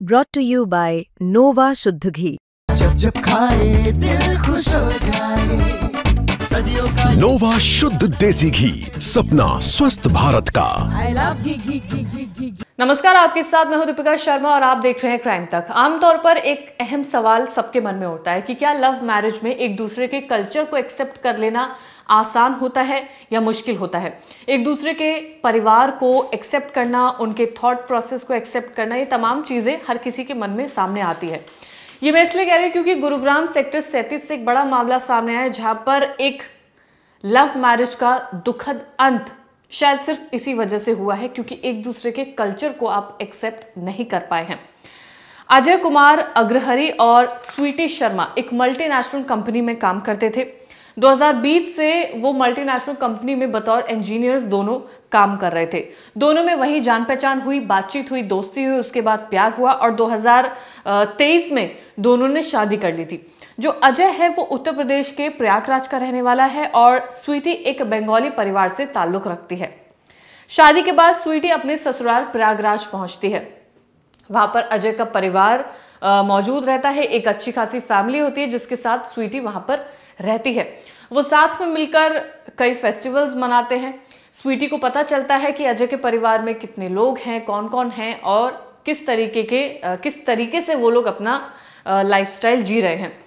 brought to you by Nova शुद्ध घी। जब जब खाए दिल खुश हो जाए, सदियों का नोवा शुद्ध देसी घी, सपना स्वस्थ भारत का। I love घी। नमस्कार, आपके साथ मैं हूं दीपिका शर्मा और आप देख रहे हैं क्राइम तक। आमतौर पर एक अहम सवाल सबके मन में उठता है कि क्या लव मैरिज में एक दूसरे के कल्चर को एक्सेप्ट कर लेना आसान होता है या मुश्किल होता है। एक दूसरे के परिवार को एक्सेप्ट करना, उनके थॉट प्रोसेस को एक्सेप्ट करना, ये तमाम चीजें हर किसी के मन में सामने आती है। ये मैं इसलिए कह रही हूँ क्योंकि गुरुग्राम सेक्टर 37 से एक बड़ा मामला सामने आया, जहां पर एक लव मैरिज का दुखद अंत शायद सिर्फ इसी वजह से हुआ है क्योंकि एक दूसरे के कल्चर को आप एक्सेप्ट नहीं कर पाए हैं। अजय कुमार अग्रहरी और स्वीटी शर्मा एक मल्टीनेशनल कंपनी में काम करते थे। 2020 से वो मल्टीनेशनल कंपनी में बतौर इंजीनियर्स दोनों काम कर रहे थे। दोनों में वही जान पहचान हुई, बातचीत हुई, दोस्ती हुई, उसके बाद प्यार हुआ और 2023 में दोनों ने शादी कर ली थी। जो अजय है वो उत्तर प्रदेश के प्रयागराज का रहने वाला है और स्वीटी एक बंगाली परिवार से ताल्लुक रखती है। शादी के बाद स्वीटी अपने ससुराल प्रयागराज पहुंचती है। वहां पर अजय का परिवार मौजूद रहता है, एक अच्छी खासी फैमिली होती है जिसके साथ स्वीटी वहां पर रहती है। वो साथ में मिलकर कई फेस्टिवल्स मनाते हैं। स्वीटी को पता चलता है कि अजय के परिवार में कितने लोग हैं, कौन कौन हैं और किस तरीके से वो लोग अपना लाइफस्टाइल जी रहे हैं।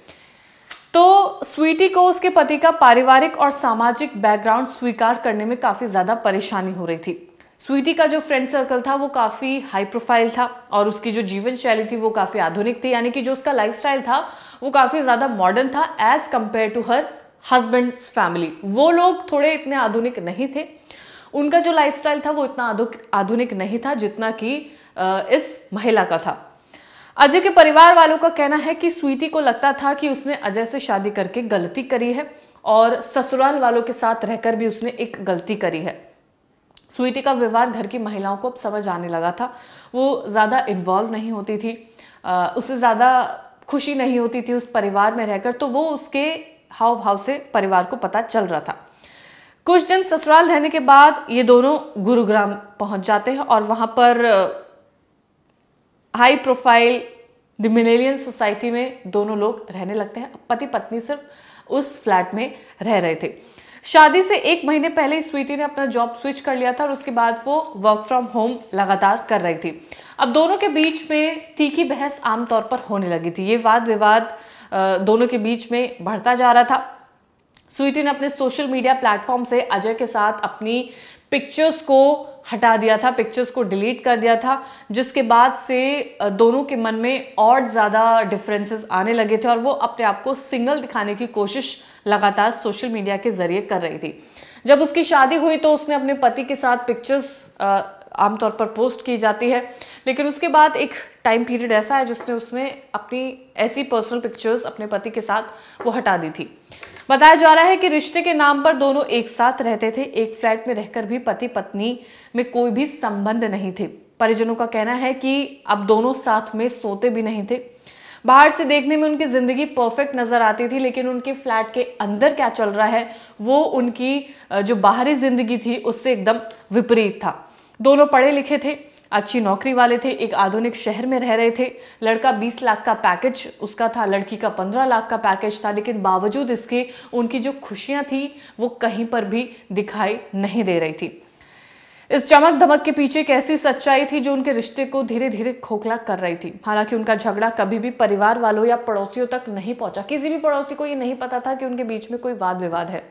तो स्वीटी को उसके पति का पारिवारिक और सामाजिक बैकग्राउंड स्वीकार करने में काफी ज्यादा परेशानी हो रही थी। स्वीटी का जो फ्रेंड सर्कल था वो काफी हाई प्रोफाइल था और उसकी जो जीवन शैली थी वो काफी आधुनिक थी, यानी कि जो उसका लाइफस्टाइल था वो काफी ज्यादा मॉडर्न था as compare to her husband's family. वो लोग थोड़े इतने आधुनिक नहीं थे, उनका जो लाइफस्टाइल था वो इतना आधुनिक नहीं था जितना कि इस महिला का था। अजय के परिवार वालों का कहना है कि स्वीटी को लगता था कि उसने अजय से शादी करके गलती करी है और ससुराल वालों के साथ रहकर भी उसने एक गलती करी है। स्वीटी का व्यवहार घर की महिलाओं को अब समझ आने लगा था। वो ज़्यादा इन्वॉल्व नहीं होती थी, उससे ज़्यादा खुशी नहीं होती थी उस परिवार में रहकर, तो वो उसके हाव भाव से परिवार को पता चल रहा था। कुछ दिन ससुराल रहने के बाद ये दोनों गुरुग्राम पहुंच जाते हैं और वहां पर हाई प्रोफाइल द मिलेनियन सोसाइटी में दोनों लोग रहने लगते हैं। पति पत्नी सिर्फ उस फ्लैट में रह रहे थे। शादी से 1 महीने पहले ही स्वीटी ने अपना जॉब स्विच कर लिया था और उसके बाद वो वर्क फ्रॉम होम लगातार कर रही थी। अब दोनों के बीच में तीखी बहस आमतौर पर होने लगी थी। ये वाद विवाद दोनों के बीच में बढ़ता जा रहा था। स्वीटी ने अपने सोशल मीडिया प्लेटफॉर्म से अजय के साथ अपनी पिक्चर्स को हटा दिया था, पिक्चर्स को डिलीट कर दिया था, जिसके बाद से दोनों के मन में और ज़्यादा डिफरेंसेस आने लगे थे और वो अपने आप को सिंगल दिखाने की कोशिश लगातार सोशल मीडिया के जरिए कर रही थी। जब उसकी शादी हुई तो उसने अपने पति के साथ पिक्चर्स आमतौर पर पोस्ट की जाती है, लेकिन उसके बाद एक टाइम पीरियड ऐसा है जिसने उसने अपनी ऐसी पर्सनल पिक्चर्स अपने पति के साथ वो हटा दी थी। बताया जा रहा है कि रिश्ते के नाम पर दोनों एक साथ रहते थे। एक फ्लैट में रहकर भी पति पत्नी में कोई भी संबंध नहीं थे। परिजनों का कहना है कि अब दोनों साथ में सोते भी नहीं थे। बाहर से देखने में उनकी जिंदगी परफेक्ट नजर आती थी, लेकिन उनके फ्लैट के अंदर क्या चल रहा है वो उनकी जो बाहरी जिंदगी थी उससे एकदम विपरीत था। दोनों पढ़े लिखे थे, अच्छी नौकरी वाले थे, एक आधुनिक शहर में रह रहे थे। लड़का 20 लाख का पैकेज उसका था, लड़की का 15 लाख का पैकेज था, लेकिन बावजूद इसके उनकी जो खुशियां थी वो कहीं पर भी दिखाई नहीं दे रही थी। इस चमक धमक के पीछे एक ऐसी सच्चाई थी जो उनके रिश्ते को धीरे धीरे खोखला कर रही थी। हालांकि उनका झगड़ा कभी भी परिवार वालों या पड़ोसियों तक नहीं पहुंचा। किसी भी पड़ोसी को ये नहीं पता था कि उनके बीच में कोई वाद विवाद है।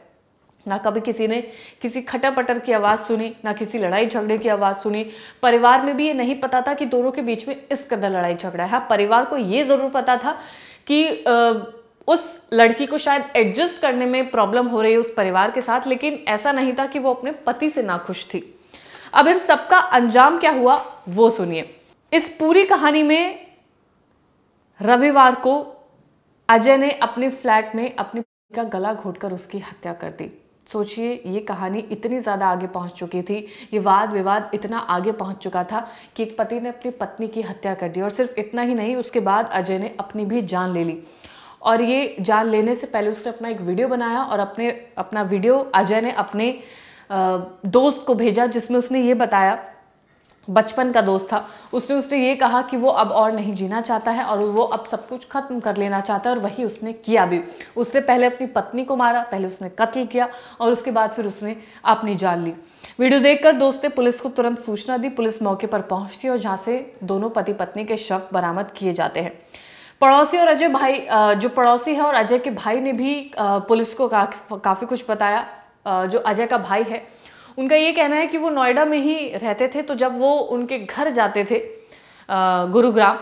ना कभी किसी ने किसी खटर पटर की आवाज़ सुनी, ना किसी लड़ाई झगड़े की आवाज़ सुनी। परिवार में भी ये नहीं पता था कि दोनों के बीच में इस कदर लड़ाई झगड़ा है। हाँ, परिवार को ये ज़रूर पता था कि उस लड़की को शायद एडजस्ट करने में प्रॉब्लम हो रही है उस परिवार के साथ, लेकिन ऐसा नहीं था कि वो अपने पति से नाखुश थी। अब इन सबका अंजाम क्या हुआ वो सुनिए। इस पूरी कहानी में रविवार को अजय ने अपने फ्लैट में अपनी पत्नी का गला घोटकर उसकी हत्या कर दी। सोचिए, ये कहानी इतनी ज़्यादा आगे पहुंच चुकी थी, ये वाद विवाद इतना आगे पहुंच चुका था कि एक पति ने अपनी पत्नी की हत्या कर दी। और सिर्फ इतना ही नहीं, उसके बाद अजय ने अपनी भी जान ले ली। और ये जान लेने से पहले उसने अपना एक वीडियो बनाया और अपना वीडियो अजय ने अपने दोस्त को भेजा, जिसमें उसने ये बताया बचपन का दोस्त था, उसने ये कहा कि वो अब और नहीं जीना चाहता है और वो अब सब कुछ खत्म कर लेना चाहता है, और वही उसने किया भी। उसने पहले अपनी पत्नी को मारा, पहले उसने कत्ल किया और उसके बाद फिर उसने अपनी जान ली। वीडियो देखकर दोस्त ने पुलिस को तुरंत सूचना दी। पुलिस मौके पर पहुंचती है और जहां से दोनों पति पत्नी के शव बरामद किए जाते हैं। पड़ोसी और अजय भाई, जो पड़ोसी है और अजय के भाई ने भी पुलिस को काफ़ी कुछ बताया। जो अजय का भाई है, उनका ये कहना है कि वो नोएडा में ही रहते थे, तो जब वो उनके घर जाते थे गुरुग्राम,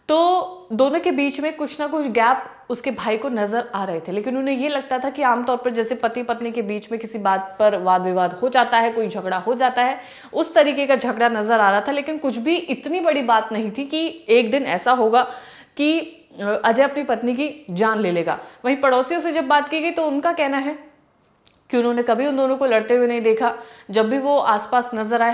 तो दोनों के बीच में कुछ ना कुछ गैप उसके भाई को नजर आ रहे थे। लेकिन उन्हें ये लगता था कि आमतौर पर जैसे पति पत्नी के बीच में किसी बात पर वाद विवाद हो जाता है, कोई झगड़ा हो जाता है, उस तरीके का झगड़ा नजर आ रहा था। लेकिन कुछ भी इतनी बड़ी बात नहीं थी कि एक दिन ऐसा होगा कि अजय अपनी पत्नी की जान ले लेगा। वहीं पड़ोसियों से जब बात की गई तो उनका कहना है कि उन्होंने कभी उन दोनों को लड़ते हुए नहीं देखा। जब भी वो आसपास नजर आए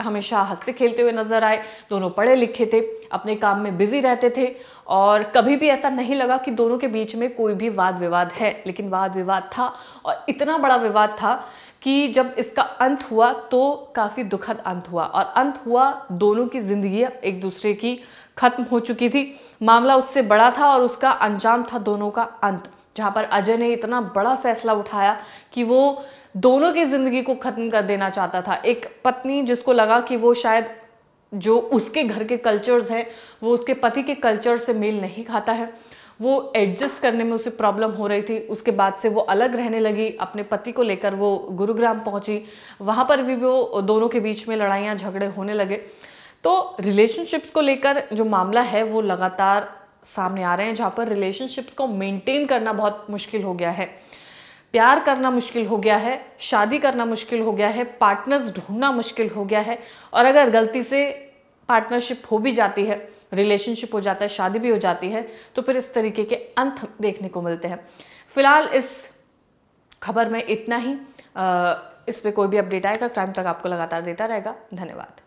हमेशा हंसते खेलते हुए नजर आए। दोनों पढ़े लिखे थे, अपने काम में बिजी रहते थे और कभी भी ऐसा नहीं लगा कि दोनों के बीच में कोई भी वाद विवाद है। लेकिन वाद विवाद था और इतना बड़ा विवाद था कि जब इसका अंत हुआ तो काफ़ी दुखद अंत हुआ, और अंत हुआ दोनों की जिंदगी एक दूसरे की खत्म हो चुकी थी। मामला उससे बड़ा था और उसका अंजाम था दोनों का अंत, जहाँ पर अजय ने इतना बड़ा फैसला उठाया कि वो दोनों की जिंदगी को खत्म कर देना चाहता था। एक पत्नी जिसको लगा कि वो शायद जो उसके घर के कल्चर्स हैं वो उसके पति के कल्चर से मेल नहीं खाता है, वो एडजस्ट करने में उसे प्रॉब्लम हो रही थी। उसके बाद से वो अलग रहने लगी, अपने पति को लेकर वो गुरुग्राम पहुंची, वहाँ पर भी वो दोनों के बीच में लड़ाइयाँ झगड़े होने लगे। तो रिलेशनशिप्स को लेकर जो मामला है वो लगातार सामने आ रहे हैं, जहाँ पर रिलेशनशिप्स को मेंटेन करना बहुत मुश्किल हो गया है, प्यार करना मुश्किल हो गया है, शादी करना मुश्किल हो गया है, पार्टनर्स ढूंढना मुश्किल हो गया है। और अगर गलती से पार्टनरशिप हो भी जाती है, रिलेशनशिप हो जाता है, शादी भी हो जाती है, तो फिर इस तरीके के अंत देखने को मिलते हैं। फिलहाल इस खबर में इतना ही। इस पे कोई भी अपडेट आएगा क्राइम तक आपको लगातार देता रहेगा। धन्यवाद।